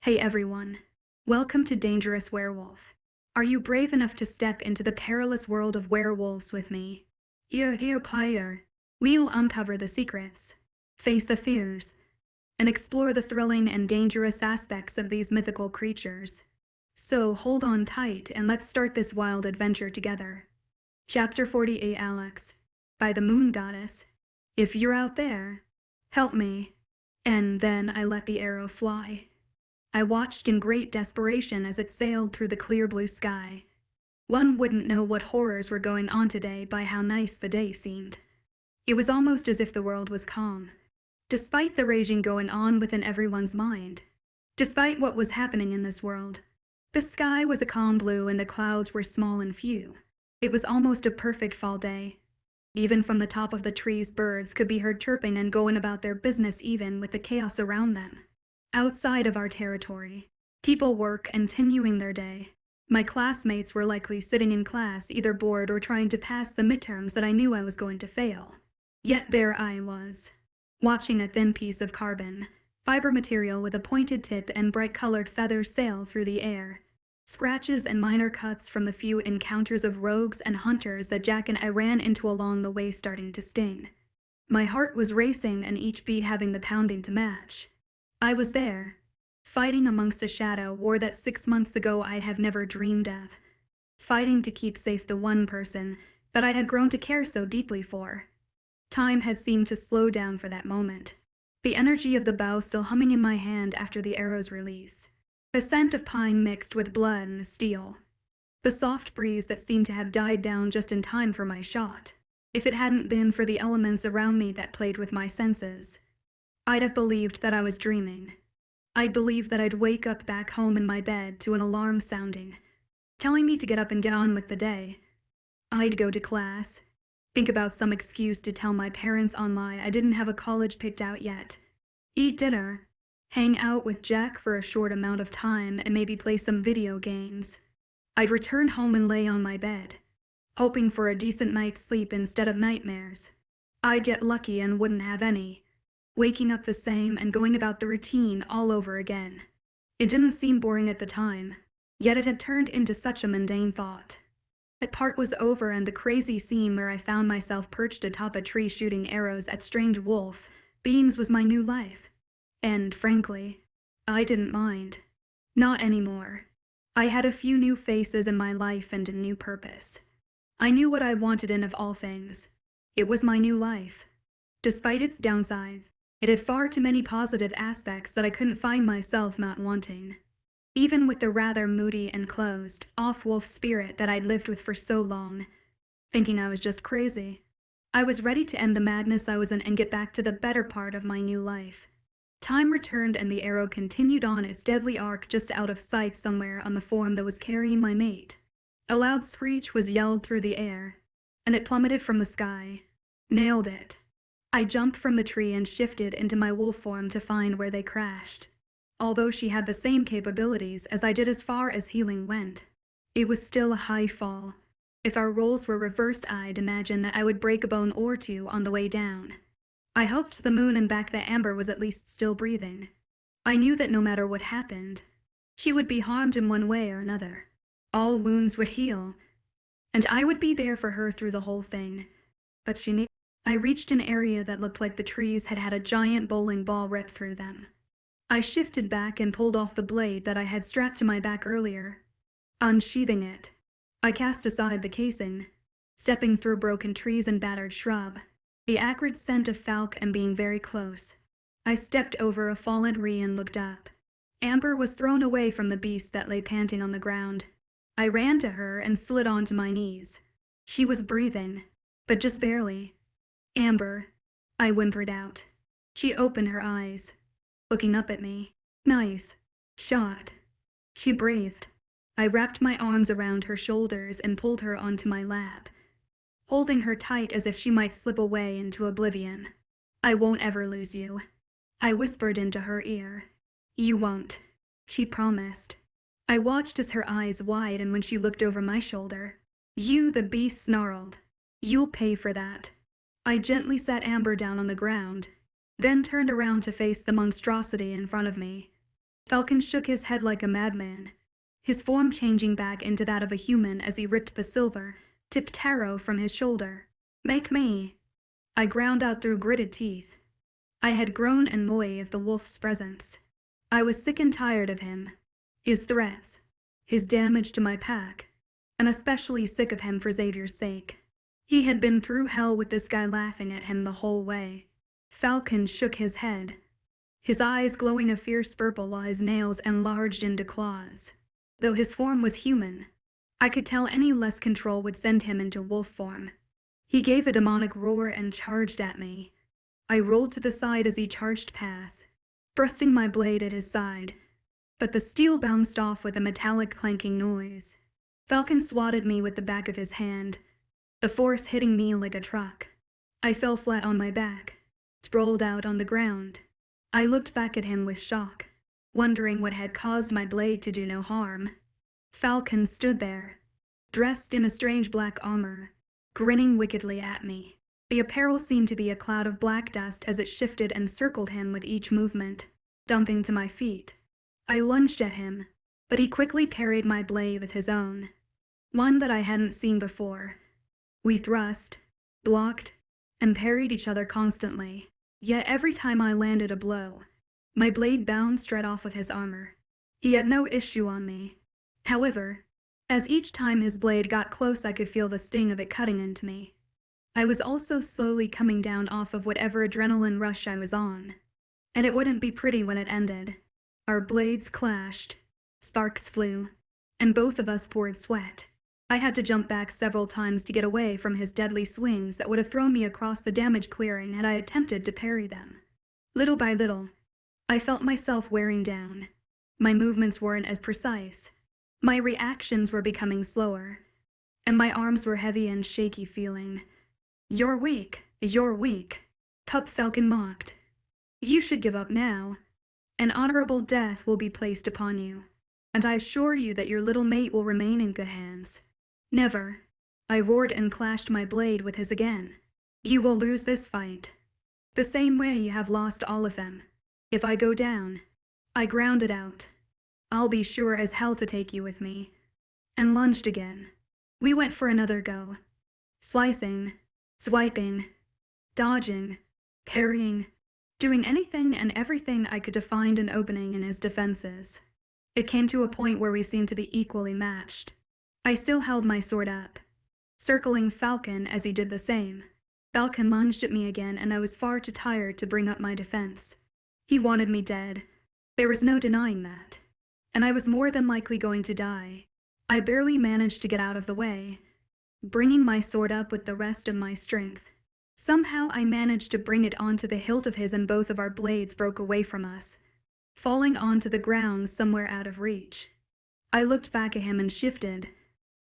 Hey everyone. Welcome to Dangerous Werewolf. Are you brave enough to step into the perilous world of werewolves with me? Here, player. We'll uncover the secrets, face the fears, and explore the thrilling and dangerous aspects of these mythical creatures. So hold on tight and let's start this wild adventure together. Chapter 48 Alex, by the Moon Goddess. If you're out there, help me. And then I let the arrow fly. I watched in great desperation as it sailed through the clear blue sky. One wouldn't know what horrors were going on today by how nice the day seemed. It was almost as if the world was calm, despite the raging going on within everyone's mind. Despite what was happening in this world, the sky was a calm blue and the clouds were small and few. It was almost a perfect fall day. Even from the top of the trees, birds could be heard chirping and going about their business even with the chaos around them. Outside of our territory, people were continuing their day. My classmates were likely sitting in class, either bored or trying to pass the midterms that I knew I was going to fail. Yet there I was, watching a thin piece of carbon fiber material with a pointed tip and bright-colored feathers sail through the air. Scratches and minor cuts from the few encounters of rogues and hunters that Jack and I ran into along the way starting to sting. My heart was racing and each beat having the pounding to match. I was there, fighting amongst a shadow war that 6 months ago I'd have never dreamed of. Fighting to keep safe the one person that I had grown to care so deeply for. Time had seemed to slow down for that moment. The energy of the bow still humming in my hand after the arrow's release. The scent of pine mixed with blood and steel. The soft breeze that seemed to have died down just in time for my shot. If it hadn't been for the elements around me that played with my senses, I'd have believed that I was dreaming. I'd believed that I'd wake up back home in my bed to an alarm sounding, telling me to get up and get on with the day. I'd go to class, think about some excuse to tell my parents on why I didn't have a college picked out yet, eat dinner, hang out with Jack for a short amount of time and maybe play some video games. I'd return home and lay on my bed, hoping for a decent night's sleep instead of nightmares. I'd get lucky and wouldn't have any, waking up the same and going about the routine all over again. It didn't seem boring at the time, yet it had turned into such a mundane thought. That part was over and the crazy scene where I found myself perched atop a tree shooting arrows at strange wolf beings was my new life. And, frankly, I didn't mind. Not anymore. I had a few new faces in my life and a new purpose. I knew what I wanted and of all things, it was my new life. Despite its downsides, it had far too many positive aspects that I couldn't find myself not wanting. Even with the rather moody and closed, off-wolf spirit that I'd lived with for so long, thinking I was just crazy, I was ready to end the madness I was in and get back to the better part of my new life. Time returned and the arrow continued on its deadly arc just out of sight somewhere on the form that was carrying my mate. A loud screech was yelled through the air, and it plummeted from the sky. Nailed it. I jumped from the tree and shifted into my wolf form to find where they crashed. Although she had the same capabilities as I did as far as healing went, it was still a high fall. If our roles were reversed, I'd imagine that I would break a bone or two on the way down. I hoped to the moon and back that Amber was at least still breathing. I knew that no matter what happened, she would be harmed in one way or another. All wounds would heal, and I would be there for her through the whole thing. But I reached an area that looked like the trees had had a giant bowling ball ripped through them. I shifted back and pulled off the blade that I had strapped to my back earlier. Unsheathing it, I cast aside the casing, stepping through broken trees and battered shrub, the acrid scent of Falcon and being very close. I stepped over a fallen tree and looked up. Amber was thrown away from the beast that lay panting on the ground. I ran to her and slid onto my knees. She was breathing, but just barely. Amber, I whimpered out. She opened her eyes, looking up at me. Nice shot, she breathed. I wrapped my arms around her shoulders and pulled her onto my lap, holding her tight as if she might slip away into oblivion. I won't ever lose you, I whispered into her ear. You won't, she promised. I watched as her eyes widened when she looked over my shoulder. You, the beast snarled. You'll pay for that. I gently sat Amber down on the ground, then turned around to face the monstrosity in front of me. Falcon shook his head like a madman, his form changing back into that of a human as he ripped the silver-tipped tarot from his shoulder. "Make me!" I ground out through gritted teeth. I had grown annoyed of the wolf's presence. I was sick and tired of him, his threats, his damage to my pack, and especially sick of him for Xavier's sake. He had been through hell with this guy laughing at him the whole way. Falcon shook his head, his eyes glowing a fierce purple while his nails enlarged into claws. Though his form was human, I could tell any less control would send him into wolf form. He gave a demonic roar and charged at me. I rolled to the side as he charged past, thrusting my blade at his side, but the steel bounced off with a metallic clanking noise. Falcon swatted me with the back of his hand, the force hitting me like a truck. I fell flat on my back, sprawled out on the ground. I looked back at him with shock, wondering what had caused my blade to do no harm. Falcon stood there, dressed in a strange black armor, grinning wickedly at me. The apparel seemed to be a cloud of black dust as it shifted and circled him with each movement, dumping to my feet. I lunged at him, but he quickly parried my blade with his own, one that I hadn't seen before. We thrust, blocked, and parried each other constantly, yet every time I landed a blow, my blade bounced right off of his armor. He had no issue on me. However, as each time his blade got close, I could feel the sting of it cutting into me. I was also slowly coming down off of whatever adrenaline rush I was on, and it wouldn't be pretty when it ended. Our blades clashed, sparks flew, and both of us poured sweat. I had to jump back several times to get away from his deadly swings that would have thrown me across the damage clearing had I attempted to parry them. Little by little, I felt myself wearing down. My movements weren't as precise. My reactions were becoming slower, and my arms were heavy and shaky feeling. You're weak, Pup Falcon mocked. You should give up now. An honorable death will be placed upon you, and I assure you that your little mate will remain in good hands. Never. I roared and clashed my blade with his again. You will lose this fight, the same way you have lost all of them. If I go down, I ground it out. I'll be sure as hell to take you with me. And lunged again. We went for another go. Slicing, swiping, dodging, parrying, doing anything and everything I could to find an opening in his defenses. It came to a point where we seemed to be equally matched. I still held my sword up, circling Falcon as he did the same. Falcon lunged at me again, and I was far too tired to bring up my defense. He wanted me dead. There was no denying that. And I was more than likely going to die. I barely managed to get out of the way, bringing my sword up with the rest of my strength. Somehow I managed to bring it onto the hilt of his, and both of our blades broke away from us, falling onto the ground somewhere out of reach. I looked back at him and shifted,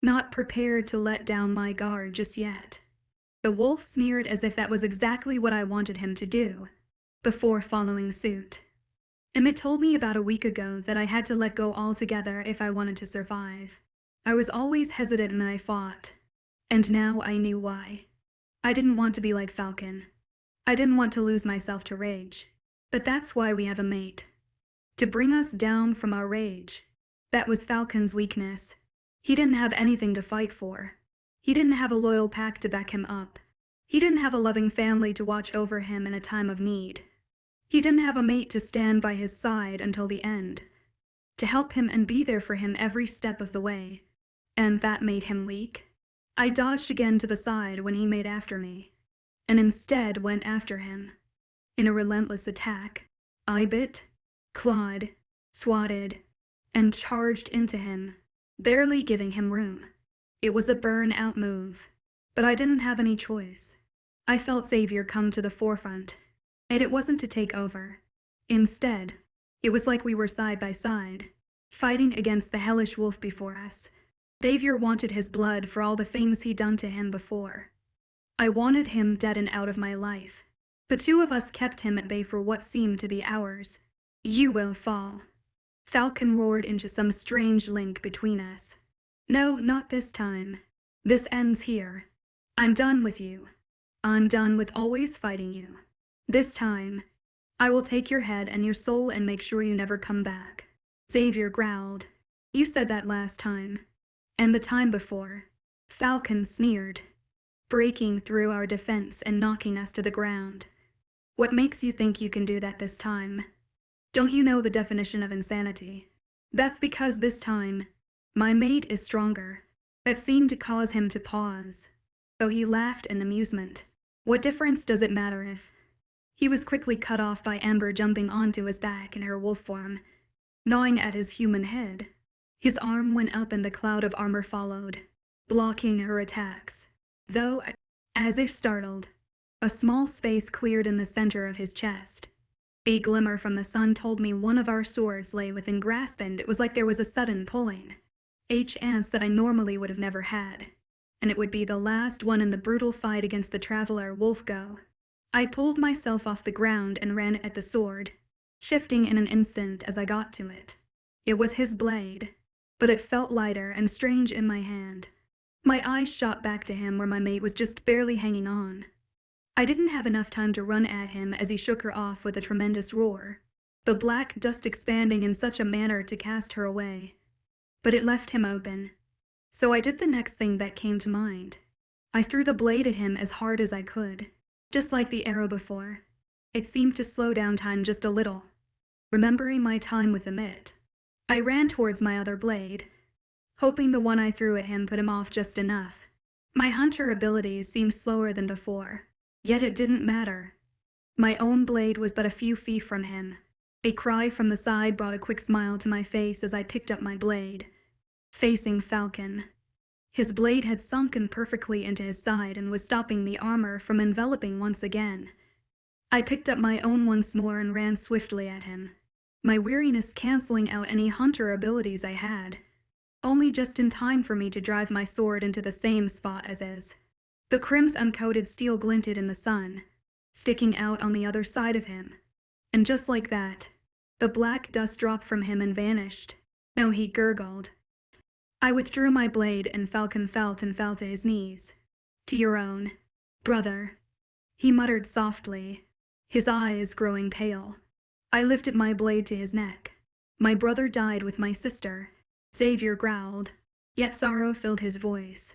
not prepared to let down my guard just yet. The wolf sneered as if that was exactly what I wanted him to do, before following suit. Emmett told me about a week ago that I had to let go altogether if I wanted to survive. I was always hesitant and I fought, and now I knew why. I didn't want to be like Falcon. I didn't want to lose myself to rage. But that's why we have a mate. To bring us down from our rage. That was Falcon's weakness. He didn't have anything to fight for. He didn't have a loyal pack to back him up. He didn't have a loving family to watch over him in a time of need. He didn't have a mate to stand by his side until the end, to help him and be there for him every step of the way. And that made him weak. I dodged again to the side when he made after me, and instead went after him. In a relentless attack, I bit, clawed, swatted, and charged into him, barely giving him room. It was a burn-out move, but I didn't have any choice. I felt Xavier come to the forefront, and it wasn't to take over. Instead, it was like we were side by side, fighting against the hellish wolf before us. Xavier wanted his blood for all the things he'd done to him before. I wanted him dead and out of my life. The two of us kept him at bay for what seemed to be hours. You will fall. Falcon roared into some strange link between us. No, not this time. This ends here. I'm done with you. I'm done with always fighting you. This time, I will take your head and your soul and make sure you never come back. Xavier growled. You said that last time. And the time before. Falcon sneered, breaking through our defense and knocking us to the ground. What makes you think you can do that this time? Don't you know the definition of insanity? That's because this time, my mate is stronger. That seemed to cause him to pause, though he laughed in amusement. What difference does it matter if... He was quickly cut off by Amber jumping onto his back in her wolf form, gnawing at his human head. His arm went up and the cloud of armor followed, blocking her attacks. Though, as if startled, a small space cleared in the center of his chest. A glimmer from the sun told me one of our swords lay within grasp, and it was like there was a sudden pulling. A chance that I normally would have never had, and it would be the last one in the brutal fight against the traveler wolf go. I pulled myself off the ground and ran at the sword, shifting in an instant as I got to it. It was his blade, but it felt lighter and strange in my hand. My eyes shot back to him where my mate was just barely hanging on. I didn't have enough time to run at him as he shook her off with a tremendous roar, the black dust expanding in such a manner to cast her away. But it left him open. So I did the next thing that came to mind. I threw the blade at him as hard as I could, just like the arrow before. It seemed to slow down time just a little. Remembering my time with the mitt, I ran towards my other blade, hoping the one I threw at him put him off just enough. My hunter abilities seemed slower than before, yet it didn't matter. My own blade was but a few feet from him. A cry from the side brought a quick smile to my face as I picked up my blade, facing Falcon. His blade had sunken perfectly into his side and was stopping the armor from enveloping once again. I picked up my own once more and ran swiftly at him, my weariness canceling out any hunter abilities I had, only just in time for me to drive my sword into the same spot as his. The crimson-coated steel glinted in the sun, sticking out on the other side of him, and just like that, the black dust dropped from him and vanished. No, he gurgled. I withdrew my blade and Falcon fell to his knees. To your own, brother, he muttered softly, his eyes growing pale. I lifted my blade to his neck. My brother died with my sister, Xavier growled, yet sorrow filled his voice.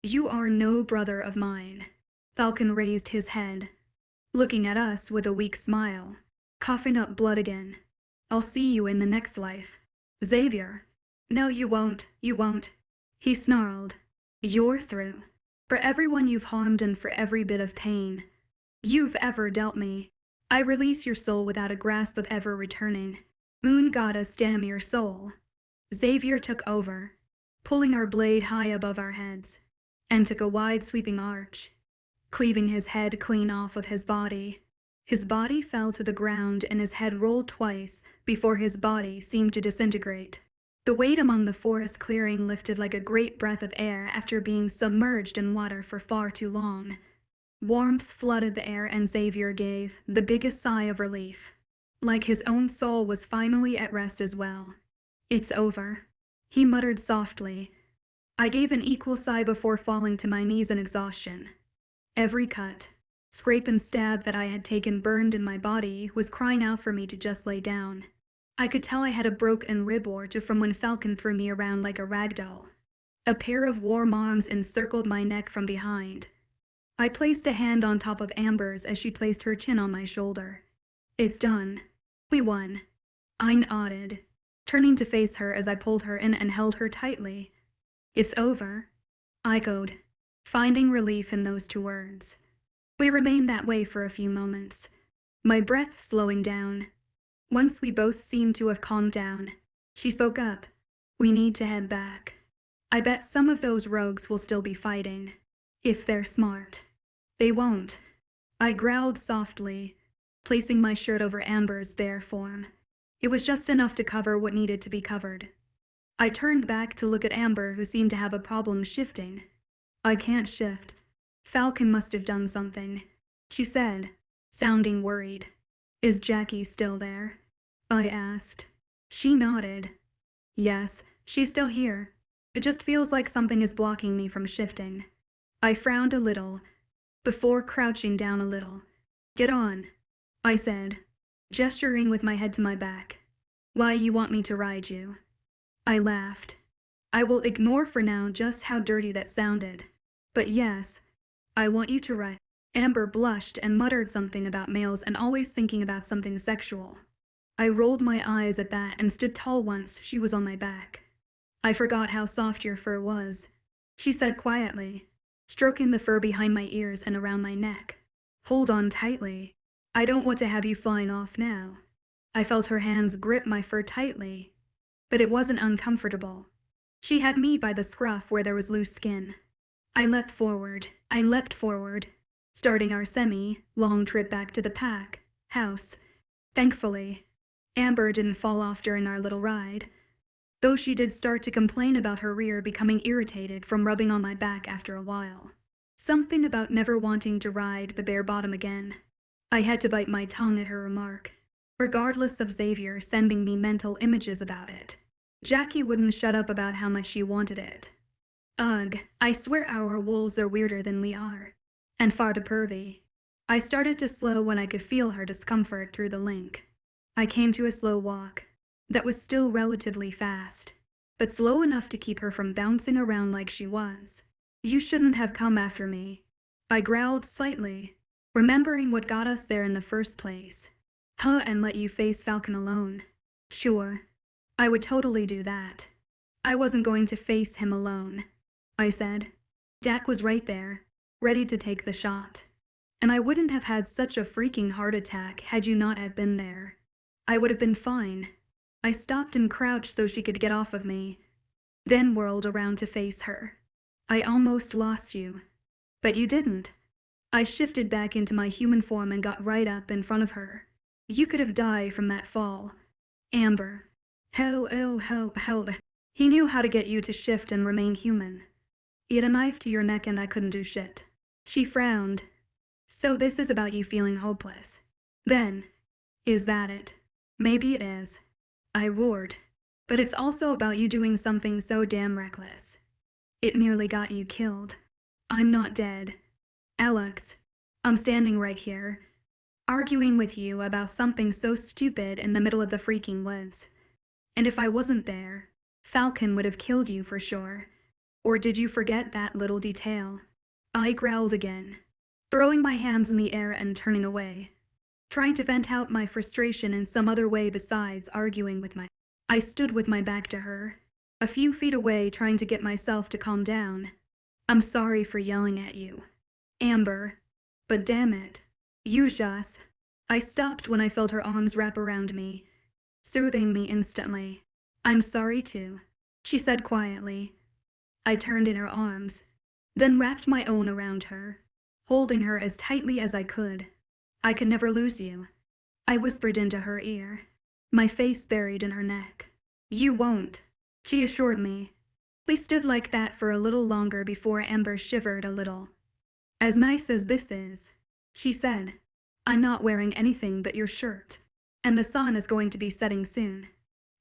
You are no brother of mine. Falcon raised his head, looking at us with a weak smile, coughing up blood again. I'll see you in the next life. Xavier. No, you won't, he snarled. You're through. For everyone you've harmed and for every bit of pain you've ever dealt me, I release your soul without a grasp of ever returning. Moon goddess, damn your soul. Xavier took over, pulling our blade high above our heads, and took a wide sweeping arch, cleaving his head clean off of his body. His body fell to the ground and his head rolled twice before his body seemed to disintegrate. The weight among the forest clearing lifted like a great breath of air after being submerged in water for far too long. Warmth flooded the air and Xavier gave the biggest sigh of relief, like his own soul was finally at rest as well. It's over, he muttered softly. I gave an equal sigh before falling to my knees in exhaustion. Every cut, scrape and stab that I had taken burned in my body was crying out for me to just lay down. I could tell I had a broken rib or two from when Falcon threw me around like a rag doll. A pair of warm arms encircled my neck from behind. I placed a hand on top of Amber's as she placed her chin on my shoulder. It's done. We won. I nodded, turning to face her as I pulled her in and held her tightly. It's over, I echoed, finding relief in those two words. We remained that way for a few moments, my breath slowing down. Once we both seemed to have calmed down, she spoke up. We need to head back. I bet some of those rogues will still be fighting, if they're smart. They won't. I growled softly, placing my shirt over Amber's bare form. It was just enough to cover what needed to be covered. I turned back to look at Amber, who seemed to have a problem shifting. I can't shift. Falcon must have done something, she said, sounding worried. Is Jackie still there? I asked. She nodded. Yes, she's still here. It just feels like something is blocking me from shifting. I frowned a little, before crouching down a little. Get on, I said, gesturing with my head to my back. Why you want me to ride you? I laughed. I will ignore for now just how dirty that sounded. But yes, I want you to ride. Amber blushed and muttered something about males and always thinking about something sexual. I rolled my eyes at that and stood tall once she was on my back. I forgot how soft your fur was, she said quietly, stroking the fur behind my ears and around my neck. Hold on tightly. I don't want to have you flying off now. I felt her hands grip my fur tightly, but it wasn't uncomfortable. She had me by the scruff where there was loose skin. I leapt forward, starting our semi-long trip back to the house. Thankfully, Amber didn't fall off during our little ride, though she did start to complain about her rear becoming irritated from rubbing on my back after a while. Something about never wanting to ride the bare bottom again. I had to bite my tongue at her remark, regardless of Xavier sending me mental images about it. Jackie wouldn't shut up about how much she wanted it. Ugh, I swear our wolves are weirder than we are, and far too pervy. I started to slow when I could feel her discomfort through the link. I came to a slow walk that was still relatively fast, but slow enough to keep her from bouncing around like she was. You shouldn't have come after me, I growled slightly, remembering what got us there in the first place. And let you face Falcon alone. Sure, I would totally do that. I wasn't going to face him alone, I said. Dak was right there, ready to take the shot. And I wouldn't have had such a freaking heart attack had you not have been there. I would have been fine. I stopped and crouched so she could get off of me, then whirled around to face her. I almost lost you, but you didn't. I shifted back into my human form and got right up in front of her. You could have died from that fall. Amber. Hell. He knew how to get you to shift and remain human. He had a knife to your neck and I couldn't do shit. She frowned. So this is about you feeling hopeless. Then, is that it? Maybe it is. I roared. But it's also about you doing something so damn reckless. It nearly got you killed. I'm not dead. Alex, I'm standing right here, arguing with you about something so stupid in the middle of the freaking woods. And if I wasn't there, Falcon would have killed you for sure. Or did you forget that little detail? I growled again, throwing my hands in the air and turning away, trying to vent out my frustration in some other way besides arguing with my... I stood with my back to her, a few feet away trying to get myself to calm down. I'm sorry for yelling at you, Amber, but damn it, you just... I stopped when I felt her arms wrap around me, soothing me instantly. I'm sorry too, she said quietly. I turned in her arms, then wrapped my own around her, holding her as tightly as I could. I could never lose you, I whispered into her ear, my face buried in her neck. You won't, she assured me. We stood like that for a little longer before Amber shivered a little. As nice as this is, she said, I'm not wearing anything but your shirt, and the sun is going to be setting soon.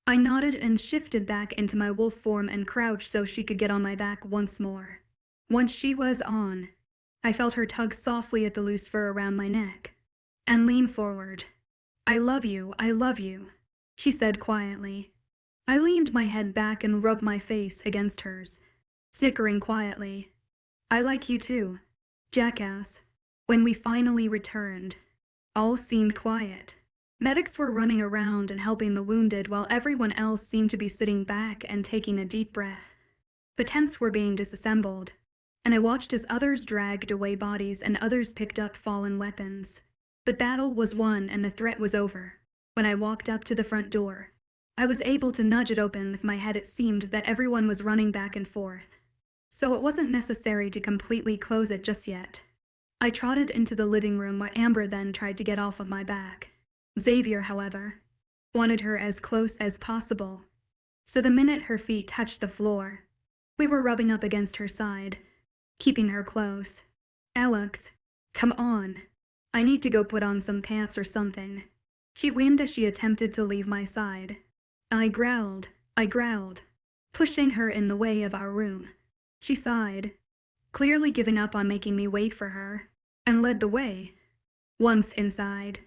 I nodded and shifted back into my wolf form and crouched so she could get on my back once more. Once she was on, I felt her tug softly at the loose fur around my neck, and lean forward. I love you, she said quietly. I leaned my head back and rubbed my face against hers, snickering quietly. I like you too, jackass. When we finally returned, all seemed quiet. Medics were running around and helping the wounded while everyone else seemed to be sitting back and taking a deep breath. The tents were being disassembled, and I watched as others dragged away bodies and others picked up fallen weapons. The battle was won and the threat was over. When I walked up to the front door, I was able to nudge it open with my head. It seemed that everyone was running back and forth, so it wasn't necessary to completely close it just yet. I trotted into the living room where Amber then tried to get off of my back. Xavier, however, wanted her as close as possible, so the minute her feet touched the floor, we were rubbing up against her side, keeping her close. Alex, come on. I need to go put on some pants or something. She whined as she attempted to leave my side. I growled, pushing her in the way of our room. She sighed, clearly giving up on making me wait for her, and led the way. Once inside,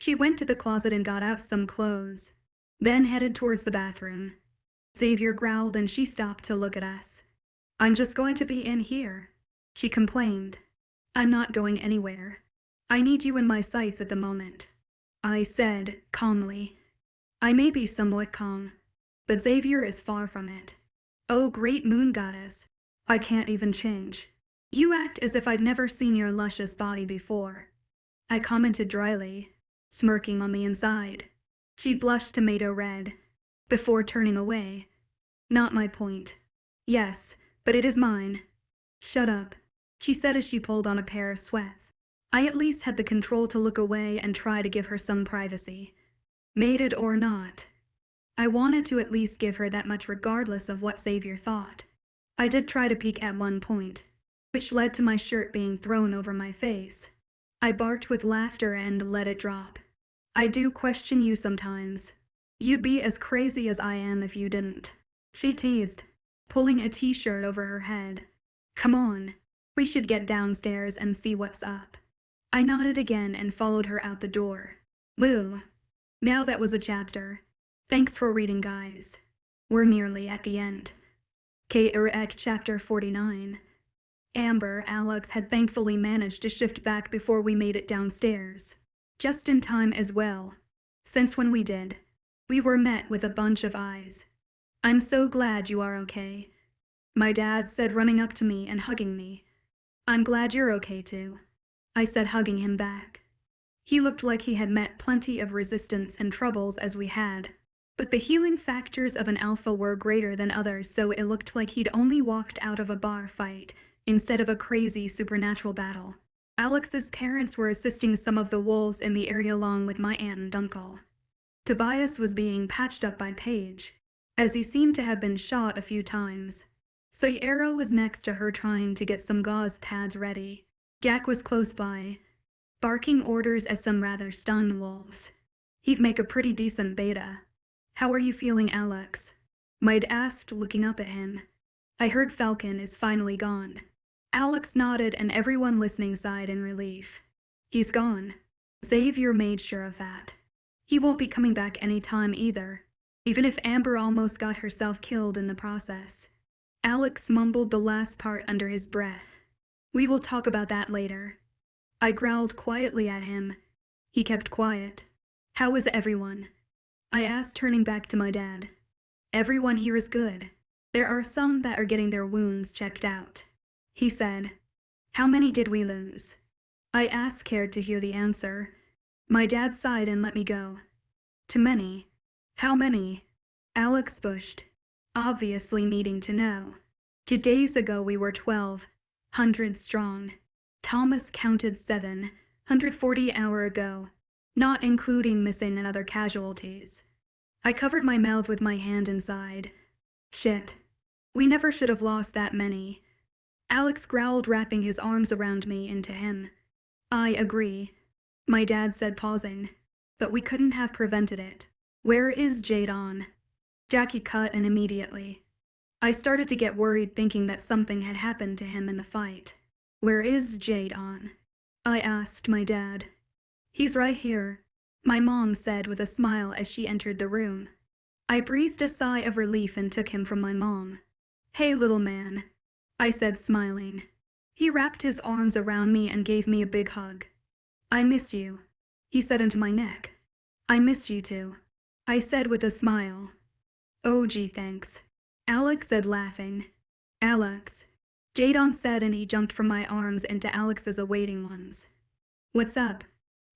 she went to the closet and got out some clothes. then headed towards the bathroom. Xavier growled and she stopped to look at us. "I'm just going to be in here," she complained. "I'm not going anywhere. I need you in my sights at the moment," I said calmly. I may be somewhat calm, but Xavier is far from it. "Oh, great moon goddess. I can't even change. You act as if I've never seen your luscious body before," I commented dryly, smirking on the inside. She blushed tomato red, before turning away. "Not my point." "Yes, but it is mine." "Shut up," she said as she pulled on a pair of sweats. I at least had the control to look away and try to give her some privacy. Mated or not, I wanted to at least give her that much regardless of what Xavier thought. I did try to peek at one point, which led to my shirt being thrown over my face. I barked with laughter and let it drop. "I do question you sometimes. You'd be as crazy as I am if you didn't," she teased, pulling a t-shirt over her head. "Come on, we should get downstairs and see what's up." I nodded again and followed her out the door. Woo. Now that was a chapter. Thanks for reading, guys. We're nearly at the end. Chapter 49. Amber, Alex had thankfully managed to shift back before we made it downstairs. Just in time as well, since when we did, we were met with a bunch of eyes. "I'm so glad you are okay," my dad said, running up to me and hugging me. "I'm glad you're okay too," I said, hugging him back. He looked like he had met plenty of resistance and troubles as we had, but the healing factors of an alpha were greater than others, so it looked like he'd only walked out of a bar fight instead of a crazy supernatural battle. Alex's parents were assisting some of the wolves in the area along with my aunt and uncle. Tobias was being patched up by Paige, as he seemed to have been shot a few times. Sayera was next to her trying to get some gauze pads ready. Jack was close by, barking orders at some rather stunned wolves. He'd make a pretty decent beta. "How are you feeling, Alex?" I'd asked, looking up at him. "I heard Falcon is finally gone." Alex nodded and everyone listening sighed in relief. "He's gone." Xavier made sure of that. "He won't be coming back any time either, even if Amber almost got herself killed in the process." Alex mumbled the last part under his breath. "We will talk about that later." I growled quietly at him. He kept quiet. "How is everyone?" I asked, turning back to my dad. "Everyone here is good. There are some that are getting their wounds checked out," he said. "How many did we lose?" I asked, scared to hear the answer. My dad sighed and let me go. "Too many." "How many?" Alex pushed, obviously needing to know. 2 days ago we were 1,200 strong. Thomas counted 740 hour ago, not including missing and other casualties. I covered my mouth with my hand inside. "Shit. We never should have lost that many." Alex growled, wrapping his arms around me into him. "I agree," my dad said, pausing. "But we couldn't have prevented it." "Where is Jadon?" Jackie cut in immediately. I started to get worried, thinking that something had happened to him in the fight. "Where is Jadon?" I asked my dad. "He's right here," my mom said with a smile as she entered the room. I breathed a sigh of relief and took him from my mom. "Hey, little man," I said, smiling. He wrapped his arms around me and gave me a big hug. "I miss you," he said into my neck. "I miss you too," I said with a smile. "Oh gee, thanks," Alex said, laughing. "Alex," Jadon said, and he jumped from my arms into Alex's awaiting ones. "What's up,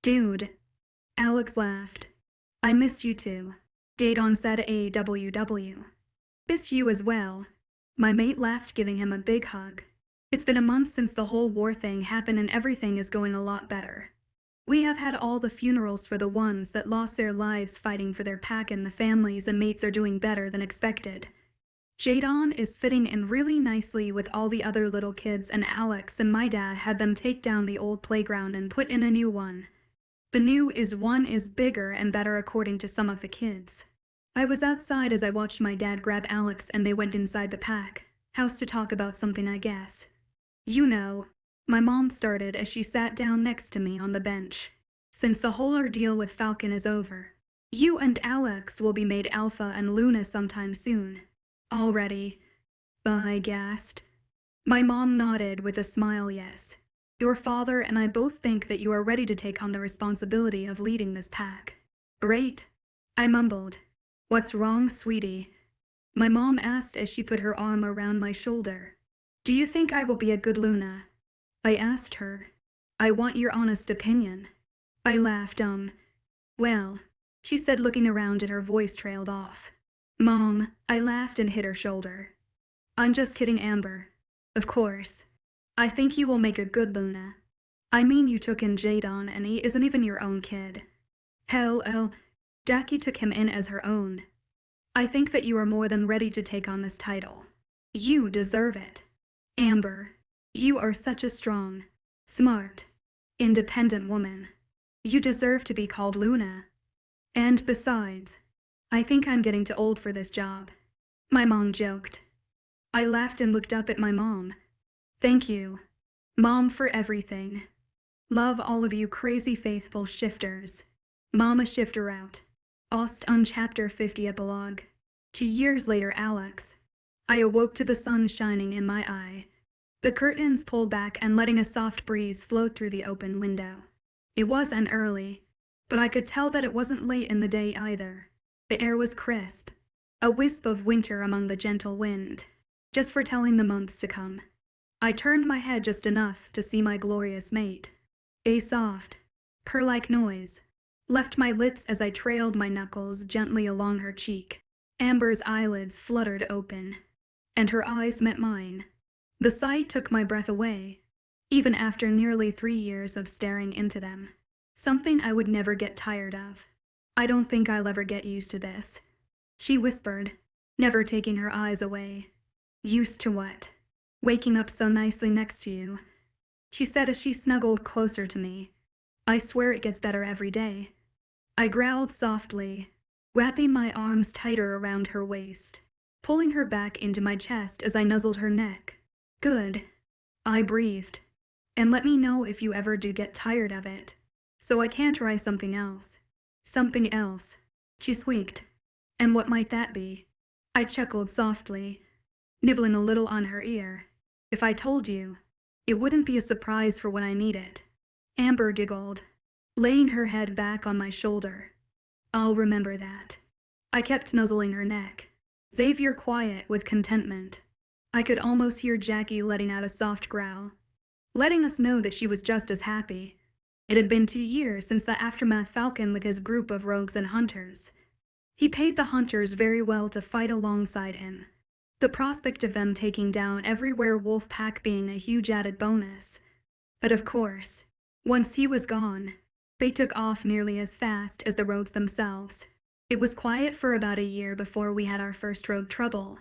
dude?" Alex laughed. "I missed you too," Jadon said, AWW. "Miss you as well." My mate laughed, giving him a big hug. "It's been a month since the whole war thing happened and everything is going a lot better. We have had all the funerals for the ones that lost their lives fighting for their pack, and the families and mates are doing better than expected. Jadon is fitting in really nicely with all the other little kids, and Alex and my dad had them take down the old playground and put in a new one. The new one is bigger and better according to some of the kids." I was outside as I watched my dad grab Alex and they went inside the pack house to talk about something, I guess. "You know," my mom started as she sat down next to me on the bench. "Since the whole ordeal with Falcon is over, You and Alex will be made Alpha and Luna sometime soon. Already? I gasped. My mom nodded with a smile, yes. Your father and I both think that you are ready to take on the responsibility of leading this pack. Great, I mumbled. What's wrong, sweetie? My mom asked as she put her arm around my shoulder. Do you think I will be a good Luna? I asked her. I want your honest opinion. I laughed, well, she said, looking around, and her voice trailed off. Mom, I laughed and hit her shoulder. I'm just kidding, Amber. Of course. I think you will make a good Luna. I mean, you took in Jadon and he isn't even your own kid. Hell, Jackie took him in as her own. I think that you are more than ready to take on this title. You deserve it. Amber, you are such a strong, smart, independent woman. You deserve to be called Luna. And besides, I think I'm getting too old for this job. My mom joked. I laughed and looked up at my mom. Thank you, Mom, for everything. Love all of you crazy faithful shifters. Mama Shifter out. Ost on Chapter 50 Epilogue. 2 years later, Alex. I awoke to the sun shining in my eye. The curtains pulled back and letting a soft breeze flow through the open window. It wasn't early, but I could tell that it wasn't late in the day either. The air was crisp, a wisp of winter among the gentle wind, just foretelling the months to come. I turned my head just enough to see my glorious mate. A soft, purr-like noise left my lips as I trailed my knuckles gently along her cheek. Amber's eyelids fluttered open, and her eyes met mine. The sight took my breath away, even after nearly 3 years of staring into them. Something I would never get tired of. I don't think I'll ever get used to this, she whispered, never taking her eyes away. Used to what? Waking up so nicely next to you, she said as she snuggled closer to me. I swear it gets better every day. I growled softly, wrapping my arms tighter around her waist, pulling her back into my chest as I nuzzled her neck. Good, I breathed. And let me know if you ever do get tired of it, so I can try something else. Something else, she squeaked. And what might that be? I chuckled softly, nibbling a little on her ear. If I told you, it wouldn't be a surprise for when I need it. Amber giggled, laying her head back on my shoulder. I'll remember that. I kept nuzzling her neck, Xavier quiet with contentment. I could almost hear Jackie letting out a soft growl, letting us know that she was just as happy. It had been 2 years since the aftermath Falcon with his group of rogues and hunters. He paid the hunters very well to fight alongside him, the prospect of them taking down every werewolf pack being a huge added bonus. But of course, once he was gone, they took off nearly as fast as the rogues themselves. It was quiet for about a year before we had our first rogue trouble,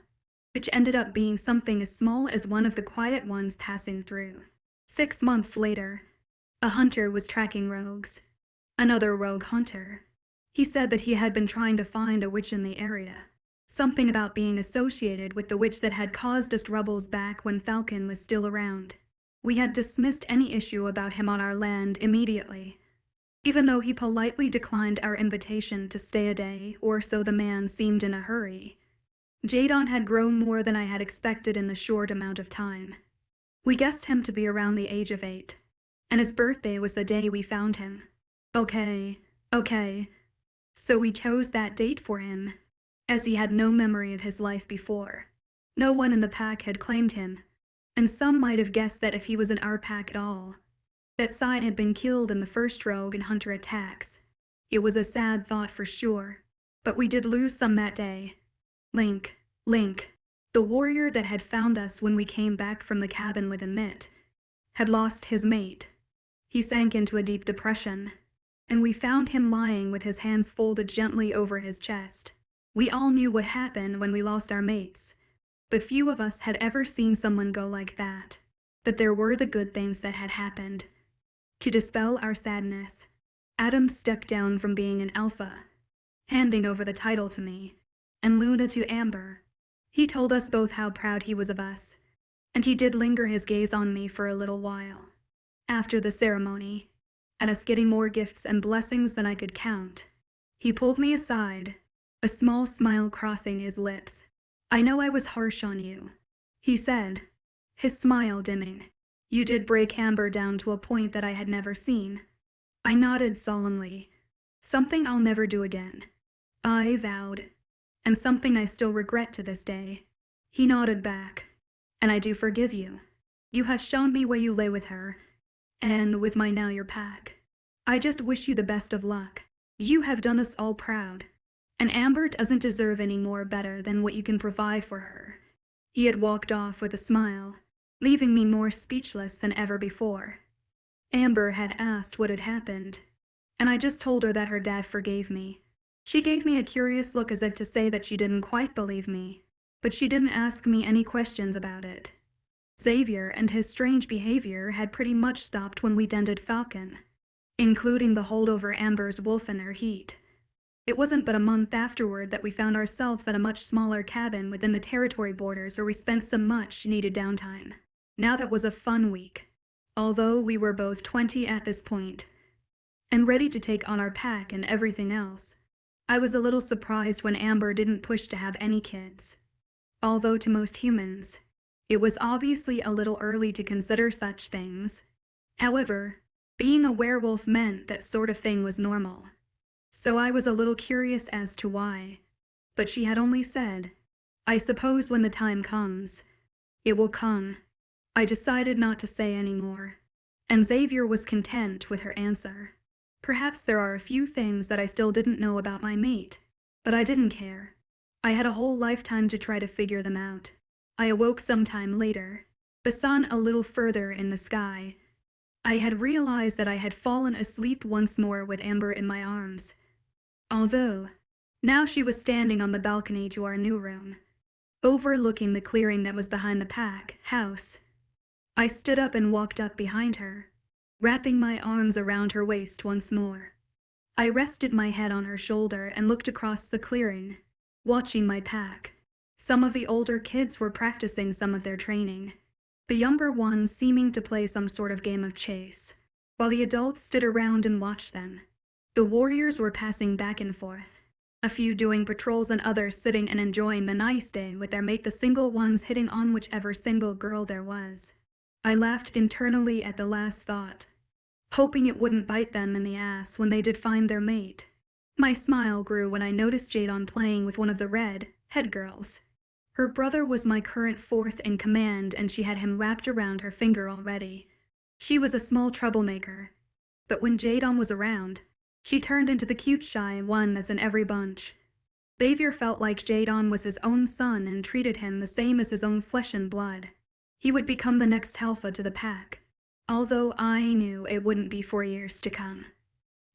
which ended up being something as small as one of the quiet ones passing through. 6 months later, a hunter was tracking rogues. Another rogue hunter. He said that he had been trying to find a witch in the area. Something about being associated with the witch that had caused us troubles back when Falcon was still around. We had dismissed any issue about him on our land immediately, even though he politely declined our invitation to stay a day, or so the man seemed in a hurry. Jadon had grown more than I had expected in the short amount of time. We guessed him to be around the age of 8, and his birthday was the day we found him. Okay. So we chose that date for him, as he had no memory of his life before. No one in the pack had claimed him, and some might have guessed that if he was in our pack at all, that side had been killed in the first rogue and hunter attacks. It was a sad thought for sure, but we did lose some that day. Link, the warrior that had found us when we came back from the cabin with Emmett, had lost his mate. He sank into a deep depression, and we found him lying with his hands folded gently over his chest. We all knew what happened when we lost our mates, but few of us had ever seen someone go like that. But there were the good things that had happened. To dispel our sadness, Adam stepped down from being an alpha, handing over the title to me, and Luna to Amber. He told us both how proud he was of us, and he did linger his gaze on me for a little while. After the ceremony, and us getting more gifts and blessings than I could count, He pulled me aside, a small smile crossing his lips. "I know I was harsh on you," he said, his smile dimming. "You did break Amber down to a point that I had never seen." I nodded solemnly. "Something I'll never do again," I vowed, "and something I still regret to this day." He nodded back. "And I do forgive you. You have shown me where you lay with her, and with my now your pack. I just wish you the best of luck. You have done us all proud, and Amber doesn't deserve any more better than what you can provide for her." He had walked off with a smile, leaving me more speechless than ever before. Amber had asked what had happened, and I just told her that her dad forgave me. She gave me a curious look as if to say that she didn't quite believe me, but she didn't ask me any questions about it. Xavier and his strange behavior had pretty much stopped when we dented Falcon, including the holdover Amber's wolf in her heat. It wasn't but a month afterward that we found ourselves at a much smaller cabin within the territory borders where we spent some much-needed downtime. Now that was a fun week. Although we were both 20 at this point, and ready to take on our pack and everything else, I was a little surprised when Amber didn't push to have any kids. Although to most humans, it was obviously a little early to consider such things. However, being a werewolf meant that sort of thing was normal. So I was a little curious as to why, but she had only said, "I suppose when the time comes, it will come." I decided not to say any more, and Xavier was content with her answer. Perhaps there are a few things that I still didn't know about my mate, but I didn't care. I had a whole lifetime to try to figure them out. I awoke sometime later, the sun a little further in the sky. I had realized that I had fallen asleep once more with Amber in my arms, although now she was standing on the balcony to our new room, overlooking the clearing that was behind the pack house. I stood up and walked up behind her, wrapping my arms around her waist once more. I rested my head on her shoulder and looked across the clearing, watching my pack. Some of the older kids were practicing some of their training, the younger ones seeming to play some sort of game of chase, while the adults stood around and watched them. The warriors were passing back and forth, a few doing patrols and others sitting and enjoying the nice day with their mate, the single ones hitting on whichever single girl there was. I laughed internally at the last thought, hoping it wouldn't bite them in the ass when they did find their mate. My smile grew when I noticed Jadon playing with one of the red head girls. Her brother was my current fourth in command, and she had him wrapped around her finger already. She was a small troublemaker, but when Jadon was around, she turned into the cute shy one that's in every bunch. Xavier felt like Jadon was his own son and treated him the same as his own flesh and blood. He would become the next alpha to the pack, although I knew it wouldn't be for years to come.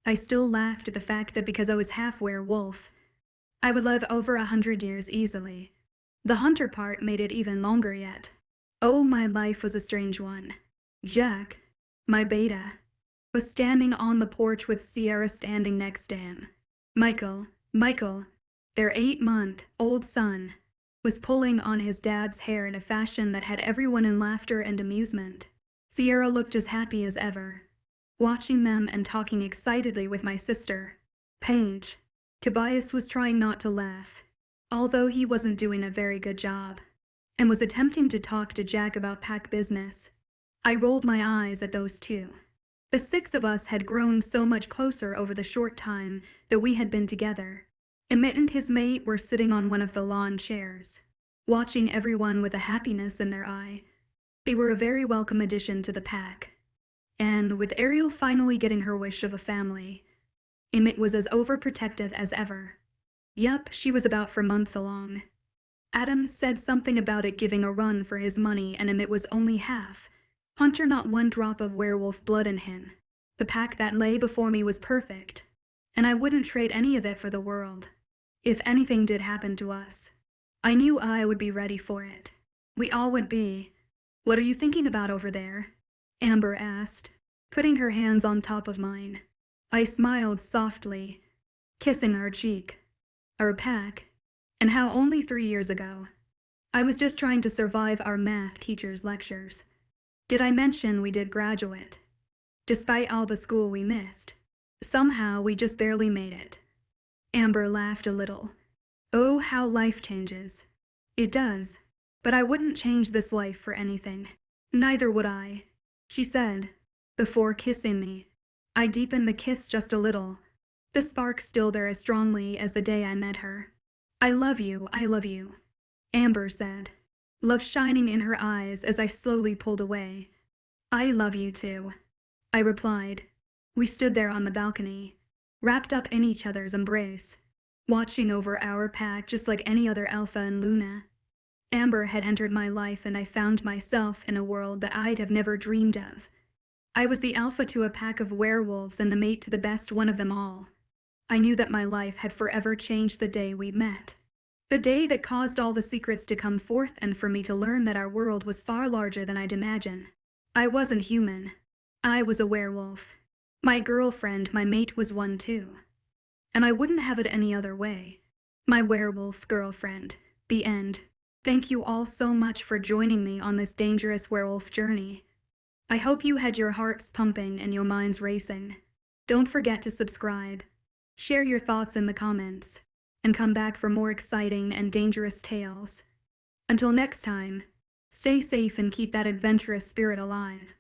I still laughed at the fact that because I was half werewolf, I would live over 100 years easily. The hunter part made it even longer yet. Oh, my life was a strange one. Jack, my beta, was standing on the porch with Sierra standing next to him. Michael, their 8-month-old son, was pulling on his dad's hair in a fashion that had everyone in laughter and amusement. Sierra looked as happy as ever, watching them and talking excitedly with my sister, Paige. Tobias was trying not to laugh, although he wasn't doing a very good job, and was attempting to talk to Jack about pack business. I rolled my eyes at those two. The 6 of us had grown so much closer over the short time that we had been together. Emmett and his mate were sitting on one of the lawn chairs, watching everyone with a happiness in their eye. They were a very welcome addition to the pack. And with Ariel finally getting her wish of a family, Emmett was as overprotective as ever. Yup, she was about for months along. Adam said something about it giving a run for his money, and Emmett was only half. Hunter, not one drop of werewolf blood in him. The pack that lay before me was perfect, and I wouldn't trade any of it for the world. If anything did happen to us, I knew I would be ready for it. We all would be. "What are you thinking about over there?" Amber asked, putting her hands on top of mine. I smiled softly, kissing her cheek. Our pack, and how only 3 years ago. I was just trying to survive our math teacher's lectures. Did I mention we did graduate? Despite all the school we missed, somehow we just barely made it. Amber laughed a little. Oh, how life changes. It does. But I wouldn't change this life for anything. Neither would I, she said, before kissing me. I deepened the kiss just a little, the spark still there as strongly as the day I met her. I love you, Amber said, love shining in her eyes as I slowly pulled away. I love you too, I replied. We stood there on the balcony, wrapped up in each other's embrace, watching over our pack just like any other Alpha and Luna. Amber had entered my life and I found myself in a world that I'd have never dreamed of. I was the alpha to a pack of werewolves and the mate to the best one of them all. I knew that my life had forever changed the day we met. The day that caused all the secrets to come forth and for me to learn that our world was far larger than I'd imagined. I wasn't human. I was a werewolf. My girlfriend, my mate, was one too. And I wouldn't have it any other way. My werewolf girlfriend. The end. Thank you all so much for joining me on this dangerous werewolf journey. I hope you had your hearts pumping and your minds racing. Don't forget to subscribe, share your thoughts in the comments, and come back for more exciting and dangerous tales. Until next time, stay safe and keep that adventurous spirit alive.